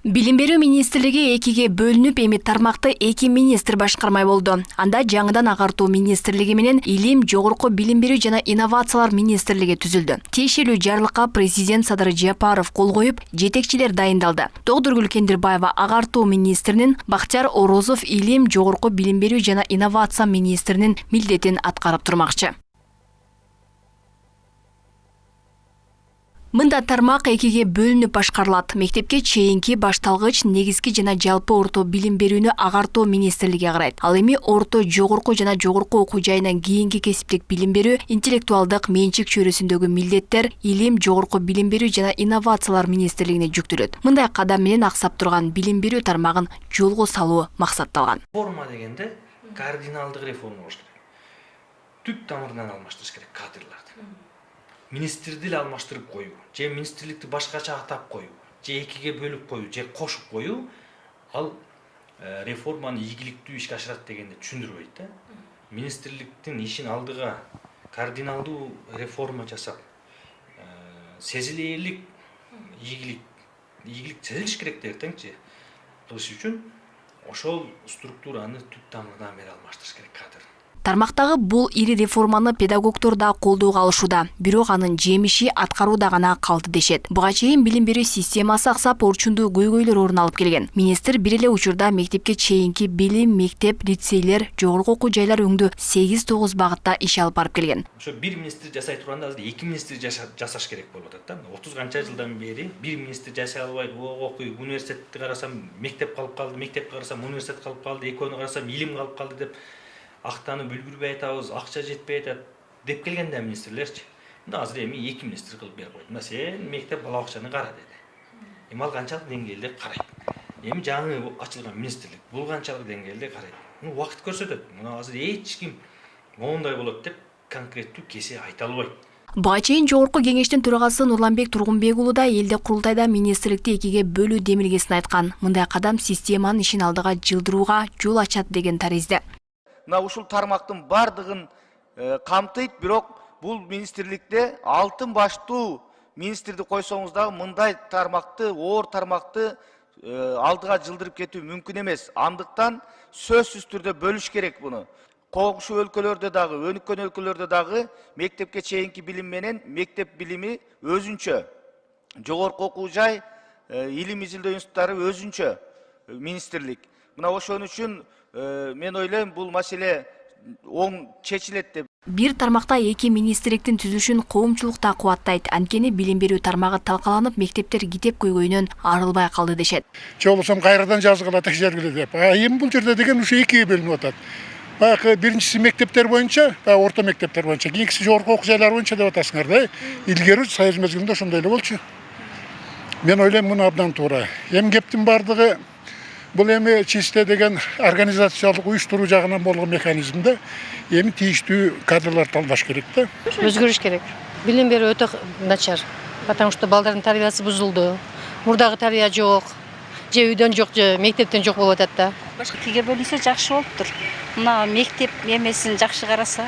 Билим берүү министрлиги экиге бөлүнүп, эми тармакты эки министр башкармай болду. Анда жаңыдан агартуу министрлиги менен илим, жогорку билим берүү жана инновациялар министрлиги түзүлдү. Тиешелүү жарлыкка президент Садыр Жапаров кол коюп, жетекчилер дайындалды. Тоғдыргүл Кендирбаева агартуу министринин, Бактияр Орозов илим, жогорку билим берүү жана инновация министринин милдетин аткарып турмакчы. Мында тармак экиге бөлүнүп башкарылат. Мектепке чейинки, башталгыч, негизги жана жалпы орто билим берүүнү агартуу министрлиги карайт. Ал эми орто, жогорку жана жогорку окуу жайынан кийинки кесиптик билим берүү, интеллектуалдык менчик чөйрөсүндөгү милдеттер илим, жогорку билим берүү жана инновациялар министрлигине жүктөлөт. Мындай кадам менен аксап турган билим берүү тармагын жолго салуу максатталган. Реформа дегенде кардиналдык реформа болуш керек. Түп тамырынан алмаштырыш керек кадрларды. Министрди алмаштырып коюу, же министрликти башкача атап коюу, же экиге бөлүп коюу, же кошуп коюу, ал реформаны ийгиликтүү ишке ашырат дегенди түшүндүрбөйт да. Министрликтин ишин алдыга кардиналдуу реформа жасап, сезилерлик ийгилик сезилиш керек эртеңчи кылыш үчүн ошол структураны түп тамырынан бери алмаштырыш керек кадр. Тармактагы бул ири реформаны педагогдор да колдоого алышууда. Бирок анын жемиши аткарууда гана калды дешет. Буга чейин билим берүү системасы аксап, орчундуу көйгөйлөр орун алып келген. Министр бир эле учурда мектепке чейинки билим, мектеп, лицейлер, жогорку окуу жайлар өңдүү 8-9 багытта иш алып барып келген. Ошо бир министр жасай турганда азыр эки министр жасаш керек болуп атат да. 30 канча жылдан бери бир министр жасай албай, окуй, университетти карасам мектеп калып калды, мектепти карасам университет калып калды, экөөнү карасам илим калып калды деп актанып үлгүрбөй атабыз, акча жетпей атат деп келген да министрлерчи. Мында азыр эми эки министр кылып берип койду. Мына сен мектеп бала бакчаны кара деди. Эми ал канчалык деңгээлде карайт. Эми жаңы ачылган министрлик бул канчалык деңгээлде карайт. Убакыт көрсөтөт. Мына азыр эч ким моундай болот деп конкреттүү кесе айта албайт. Буга чейин жогорку кеңештин төрагасы Нурланбек Тургунбек уулу да элде курултайда министрликти экиге бөлүү демилгесин айткан. Мындай кадам системанын ишин алдыга жылдырууга жол ачат деген таризде. Мына ушул тармактын бардыгын камтыйт, бирок бул министрликте алтын баштуу министрди койсоңуз дагы мындай тармакты, оор тармакты алдыга жылдырып кетүү мүмкүн эмес. Андыктан сөзсүз түрдө бөлүш керек буну. Коңшу өлкөлөрдө дагы, өнүккөн өлкөлөрдө дагы мектепке чейинки билим менен мектеп билими өзүнчө, жогорку окуу жай, илим изилдөө институттары өзүнчө министрлик. Мына ошон үчүн мен ойлойм бул маселе оң чечилет деп. Бир тармакта эки министрликтин түзүшүн коомчулук да кубаттайт. Анткени билим берүү тармагы талкаланып, мектептер китеп көйгөйүнөн арылбай калды дешет. Же болбосо кайрадан жазгыла текшергиле деп. Эми бул жерде деген ушу экиге бөлүнүп атат. Баягы биринчиси мектептер боюнча, орто мектептер боюнча, кийинкиси жогорку окуу жайлар боюнча деп атасыңар да. Илгери Союз мезгилинде ошондой эле болчу. Мен ойлойм муну абдан туура. Эмгептин бардыгы бул эми чисте деген организациялык уюштуруу жагынан болгон механизмде эми тийиштүү кадрлар талдаш керек да. Өзгөрүш керек. Билим берүү өтө начар. Потому что балдардын тарбиясы бузулду. Мурдагы тарбия жок. Же үйдөн жок, же мектептен жок болуп атат да. Башкаға бөлүнсө жакшы болуптур. Мына мектеп эмесин жакшы караса,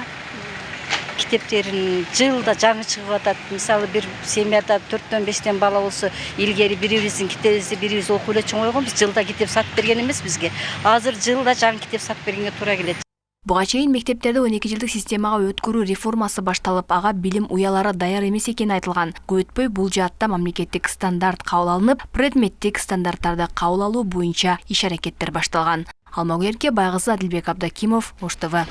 китептерин жылда жаңы чыгып атат. Мисалы бир семьяда 4-5 бала болсо, илгери бирибиздин китебибизди бирибиз окуп эле чоңойгонбуз. Жылда китеп сатып берген эмес бизге. Азыр жылда жаңы китеп сатып бергенге туура келет. Буга чейин мектептерде 12 жылдык системага өткөрүү реформасы башталып, ага билим уялары даяр эмес экени айтылган. Көп өтпөй бул жаатта мамлекеттик стандарт кабыл алынып, предметтик стандарттарды кабыл алуу боюнча иш-аракеттер башталган. Алмагүлерге Байгызы Адилбек Абдакимов, Ош ТВ.